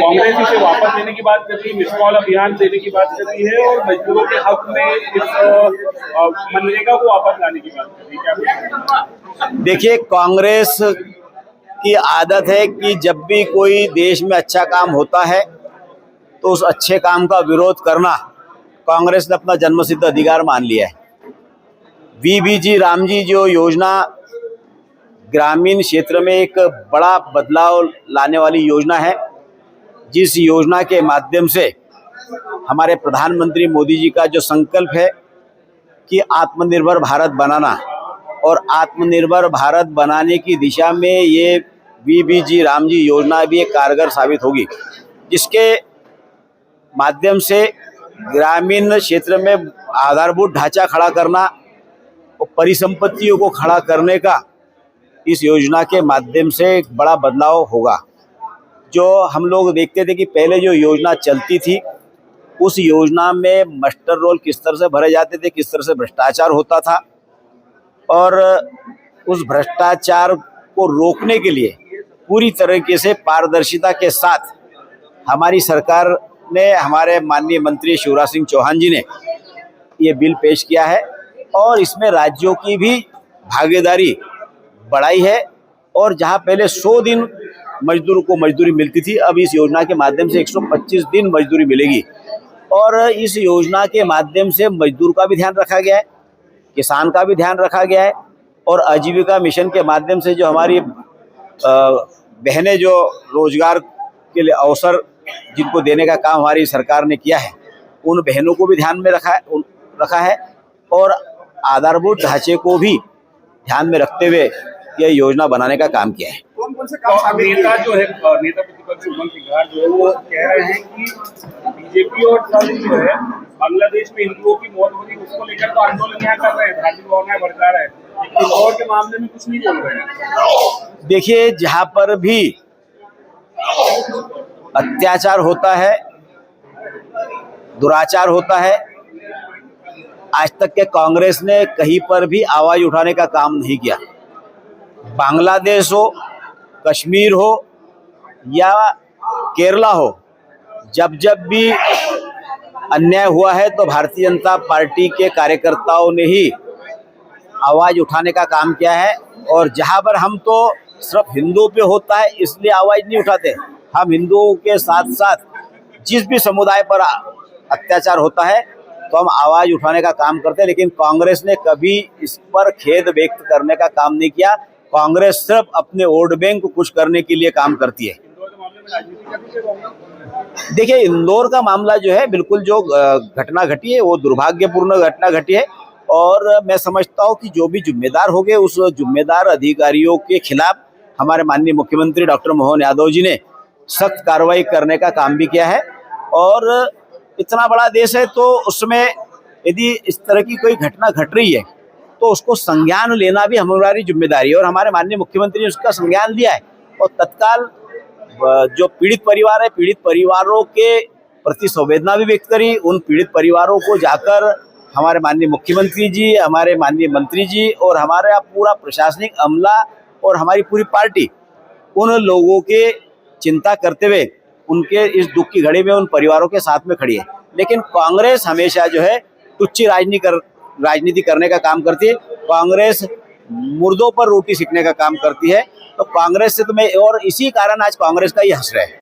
कांग्रेस इसे वापस लेने की बात कर रही है, मिस कॉल अभियान देने की बात कर रही है और मजदूरों के हक में इस मनरेगा को वापस लाने की बात कर रही है। देखिए, कांग्रेस की आदत है कि जब भी कोई देश में अच्छा काम होता है तो उस अच्छे काम का विरोध करना कांग्रेस ने अपना जन्मसिद्ध अधिकार मान लिया है। वीबीजी रामजी जो योजना ग्रामीण क्षेत्र में एक बड़ा बदलाव लाने वाली योजना है, जिस योजना के माध्यम से हमारे प्रधानमंत्री मोदी जी का जो संकल्प है कि आत्मनिर्भर भारत बनाना, और आत्मनिर्भर भारत बनाने की दिशा में ये वीबीजी रामजी योजना भी एक कारगर साबित होगी, जिसके माध्यम से ग्रामीण क्षेत्र में आधारभूत ढांचा खड़ा करना और परिसंपत्तियों को खड़ा करने का इस योजना के माध्यम से एक बड़ा बदलाव होगा। जो हम लोग देखते थे कि पहले जो योजना चलती थी उस योजना में मास्टर रोल किस तरह से भरे जाते थे, किस तरह से भ्रष्टाचार होता था, और उस भ्रष्टाचार को रोकने के लिए पूरी तरीके से पारदर्शिता के साथ हमारी सरकार ने, हमारे माननीय मंत्री शिवराज सिंह चौहान जी ने ये बिल पेश किया है और इसमें राज्यों की भी भागीदारी बढ़ाई है। और जहां पहले 100 दिन मजदूर को मजदूरी मिलती थी, अब इस योजना के माध्यम से 125 दिन मजदूरी मिलेगी। और इस योजना के माध्यम से मजदूर का भी ध्यान रखा गया है, किसान का भी ध्यान रखा गया है, और आजीविका मिशन के माध्यम से जो हमारी बहनें जो रोजगार के लिए अवसर जिनको देने का काम हमारी सरकार ने किया है, उन बहनों को भी ध्यान में रखा है और आधारभूत ढांचे को भी ध्यान में रखते हुए यह योजना बनाने का काम किया है। कौन कौन से काम नेता जो है, नेता प्रतिपक्ष उमंग सिंघार जो है वो कह रहे हैं कि बीजेपी और ट्रम्प जो है बांग्लादेश में हिंदुओं की मौत हो रही है उसको लेकर तो आंदोलन यहाँ कर रहे हैं, धार्मिक भावनाएं भड़का रहे हैं, लेकिन इंदौर के मामले में कुछ नहीं बोल रहे हैं। देखिए, जहाँ पर भी अत्याचार होता है, दुराचार होता है, आज तक के कांग्रेस ने कहीं पर भी आवाज उठाने का काम नहीं किया। बांग्लादेश हो, कश्मीर हो या केरला हो, जब जब भी अन्याय हुआ है तो भारतीय जनता पार्टी के कार्यकर्ताओं ने ही आवाज उठाने का काम किया है। और जहां पर हम तो सिर्फ हिंदुओं पे होता है इसलिए आवाज नहीं उठाते, हम हिंदुओं के साथ साथ जिस भी समुदाय पर अत्याचार होता है तो हम आवाज उठाने का काम करते हैं। लेकिन कांग्रेस ने कभी इस पर खेद व्यक्त करने का काम नहीं किया। कांग्रेस सिर्फ अपने वोट बैंक को खुश करने के लिए काम करती है। देखिए, इंदौर का मामला जो है, बिल्कुल जो घटना घटी है वो दुर्भाग्यपूर्ण घटना घटी है, और मैं समझता हूँ कि जो भी जिम्मेदार होंगे उस जिम्मेदार अधिकारियों के खिलाफ हमारे माननीय मुख्यमंत्री डॉक्टर मोहन यादव जी ने सख्त कार्रवाई करने का काम भी किया है। और इतना बड़ा देश है तो उसमें यदि इस तरह की कोई घटना घट रही है तो उसको संज्ञान लेना भी हमारी जिम्मेदारी है, और हमारे माननीय मुख्यमंत्री ने उसका संज्ञान लिया है और तत्काल जो पीड़ित परिवार है, पीड़ित परिवारों के प्रति संवेदना भी व्यक्त करी। उन पीड़ित परिवारों को जाकर हमारे माननीय मुख्यमंत्री जी, हमारे माननीय मंत्री जी और हमारे पूरा प्रशासनिक अमला और हमारी पूरी पार्टी उन लोगों के चिंता करते हुए उनके इस दुख की घड़ी में उन परिवारों के साथ में खड़ी है। लेकिन कांग्रेस हमेशा जो है तुच्छ राजनीति करने का काम करती है। कांग्रेस मुर्दों पर रोटी सेकने का काम करती है। तो कांग्रेस से तो मैं, और इसी कारण आज कांग्रेस का ये हश्र है।